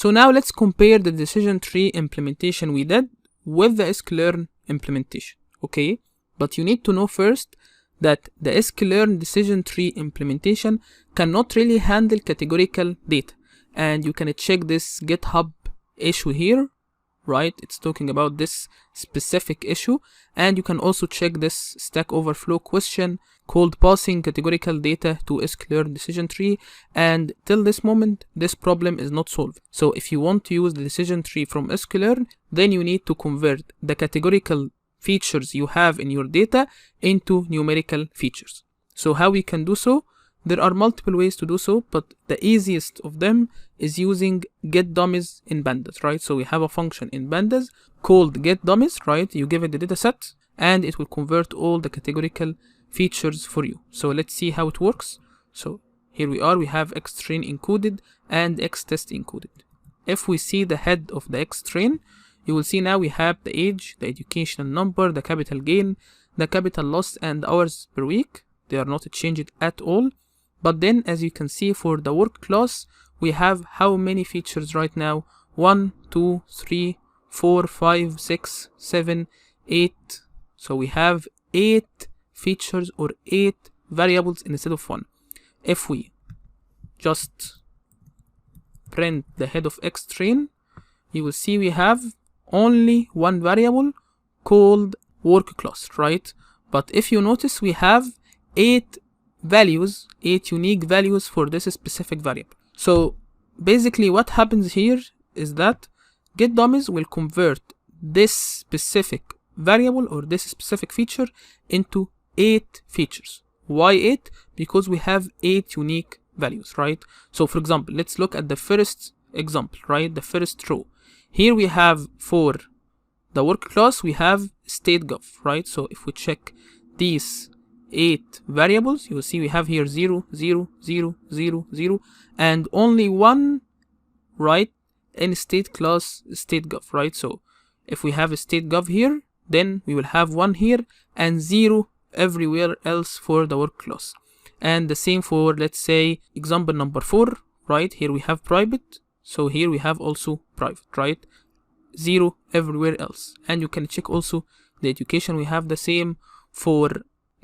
So now let's compare the decision tree implementation we did with the Sklearn implementation, okay? But you need to know first that the Sklearn decision tree implementation cannot really handle categorical data. And you can check this GitHub issue here, right? It's talking about this specific issue. And you can also check this Stack Overflow question called passing categorical data to Sklearn decision tree. And till this moment, this problem is not solved. So if you want to use the decision tree from Sklearn, then you need to convert the categorical features you have in your data into numerical features. So how we can do so? There are multiple ways to do so, but the easiest of them is using getDummies in pandas, right? So we have a function in pandas called getDummies, right? You give it the data set and it will convert all the categorical features for you. So let's see how it works. So here we are, we have xtrain encoded and xtest encoded. If we see the head of the xtrain, you will see now we have the age, the educational number, the capital gain, the capital loss, and hours per week. They are not changed at all. But then, as you can see, for the work class, we have how many features right now? 1, 2, 3, 4, 5, 6, 7, 8. So we have 8 features or 8 variables instead of 1. If we just print the head of xtrain, you will see we have only one variable called work class, right? But if you notice, we have 8 values, 8 unique values for this specific variable. So basically what happens here is that getDummies will convert this specific variable or this specific feature into 8 features. Why 8? Because we have 8 unique values, right? So for example, let's look at the first example, right? The first row. Here we have for the work class, we have state.gov, right? So if we check these 8 variables, you will see we have here 0, 0, 0, 0, 0, and only one, right, in state class state.gov, right? So if we have a state.gov here, then we will have 1 here and 0 everywhere else for the work class. And the same for, let's say, example number 4, right? Here we have private, so here we have also private, right? 0 everywhere else. And you can check also the education, we have the same for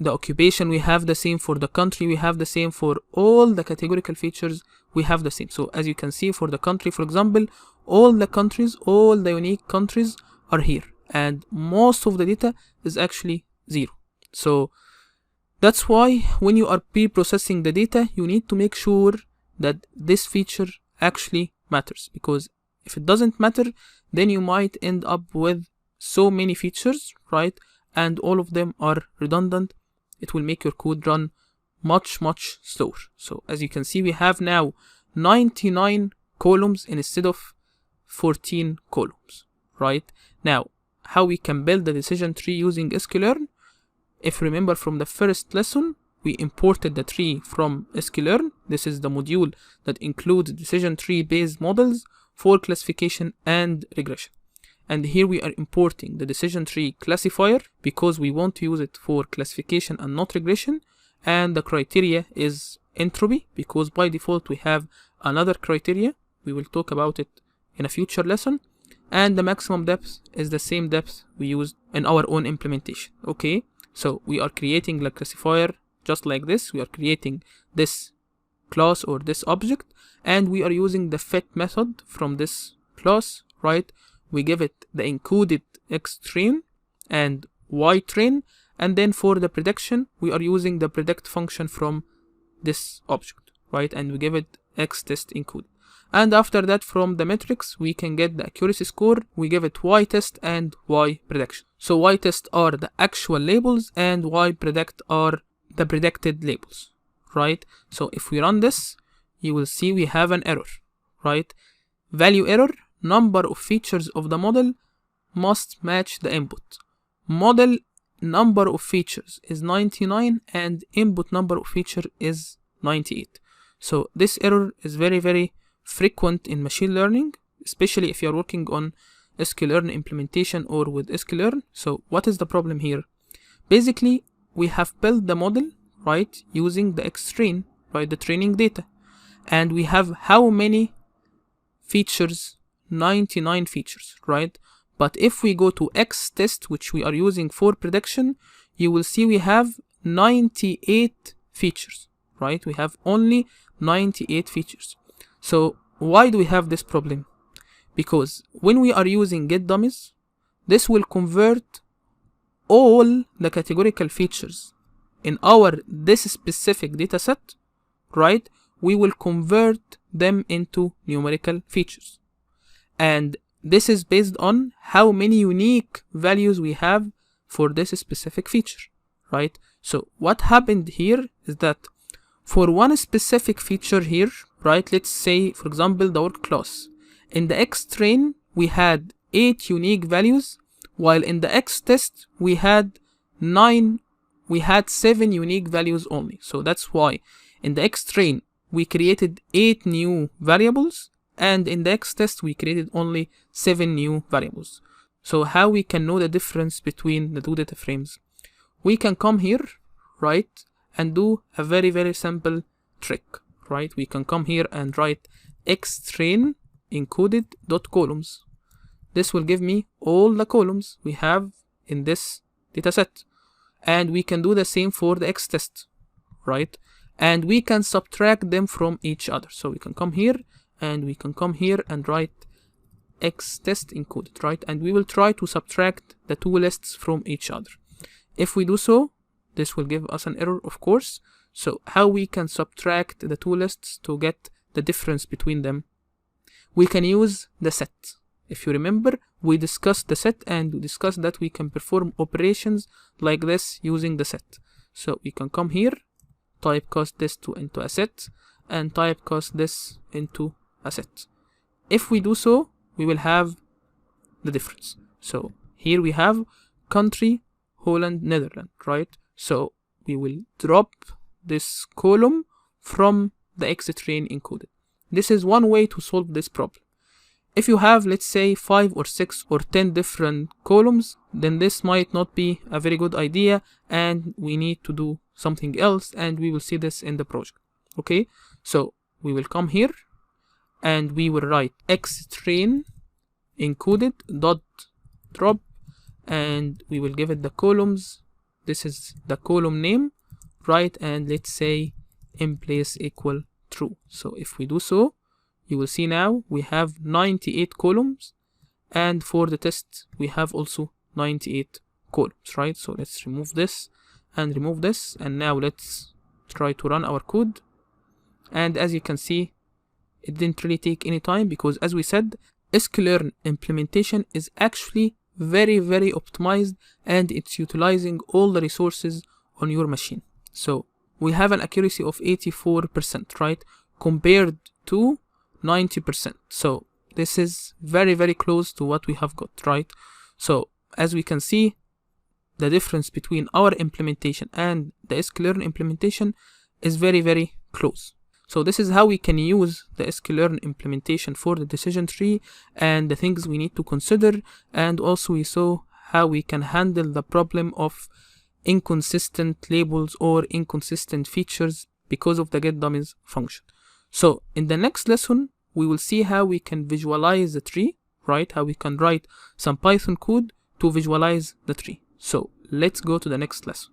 the occupation, we have the same for the country, we have the same for all the categorical features, we have the same. So as you can see for the country, for example, all the countries, all the unique countries are here, and most of the data is actually 0. So that's why when you are pre-processing the data, you need to make sure that this feature actually matters, because if it doesn't matter, then you might end up with so many features, right? And all of them are redundant. It will make your code run much slower. So as you can see, we have now 99 columns instead of 14 columns, right? Now, how we can build the decision tree using Sklearn? If you remember from the first lesson, we imported the tree from Sklearn. This is the module that includes decision tree based models for classification and regression. And here we are importing the decision tree classifier because we want to use it for classification and not regression. And the criteria is entropy because by default we have another criteria. We will talk about it in a future lesson. And the maximum depth is the same depth we used in our own implementation. Okay, so we are creating the classifier just like this. We are creating this class or this object, and we are using the fit method from this class, right? We give it the encoded xtrain and ytrain, and then for the prediction, we are using the predict function from this object, right? And we give it xtest encoded. And after that, from the metrics, we can get the accuracy score. We give it ytest and yprediction. So ytest are the actual labels and ypredict are the predicted labels, right? So if we run this, you will see we have an error, right? Value error, number of features of the model must match the input. Model number of features is 99 and input number of feature is 98. So this error is very frequent in machine learning, especially if you're working on Sklearn implementation or with Sklearn. So what is the problem here? Basically, we have built the model, right, using the xtrain, right, the training data. And we have how many features, 99 features, right? But if we go to X test, which we are using for prediction, you will see we have 98 features, right? We have only 98 features. So why do we have this problem? Because when we are using getDummies, this will convert all the categorical features in this specific dataset, right? We will convert them into numerical features. And this is based on how many unique values we have for this specific feature, right? So what happened here is that for one specific feature here, right, let's say, for example, the word class. In the X train, we had 8 unique values, while in the X test, we had 7 unique values only. So that's why in the X train, we created 8 new variables, and in the X test, we created only 7 new variables. So how we can know the difference between the two data frames? We can come here, right, and do a very, very simple trick, right? We can come here and write xtrain encoded.columns. This will give me all the columns we have in this dataset. And we can do the same for the X test, right? And we can subtract them from each other. So we can come here and we can come here and write X test encoded, right? And we will try to subtract the two lists from each other. If we do so, this will give us an error, of course. So how we can subtract the two lists to get the difference between them? We can use the set. If you remember, we discussed the set and we discussed that we can perform operations like this using the set. So we can come here, typecast this into a set, and typecast this into a set. If we do so, we will have the difference. So here we have country, Holland, Netherlands, right? So we will drop this column from the xtrain encoded. This is one way to solve this problem. If you have, let's say, 5 or 6 or 10 different columns, then this might not be a very good idea and we need to do something else, and we will see this in the project. Okay, so we will come here and we will write xtrain encoded dot drop, and we will give it the columns. This is the column name, right? And let's say in place equal true. So if we do so, you will see now we have 98 columns, and for the test we have also 98 columns, right? So let's remove this and remove this, and now let's try to run our code. And as you can see, it didn't really take any time, because as we said, Sklearn implementation is actually very, very optimized, and it's utilizing all the resources on your machine. So we have an accuracy of 84%, right, compared to 90%. So this is very, very close to what we have got, right? So as we can see, the difference between our implementation and the Sklearn implementation is very, very close. So this is how we can use the Sklearn implementation for the decision tree and the things we need to consider. And also we saw how we can handle the problem of inconsistent labels or inconsistent features because of the getDummies function. So in the next lesson, we will see how we can visualize the tree, right? How we can write some Python code to visualize the tree. So let's go to the next lesson.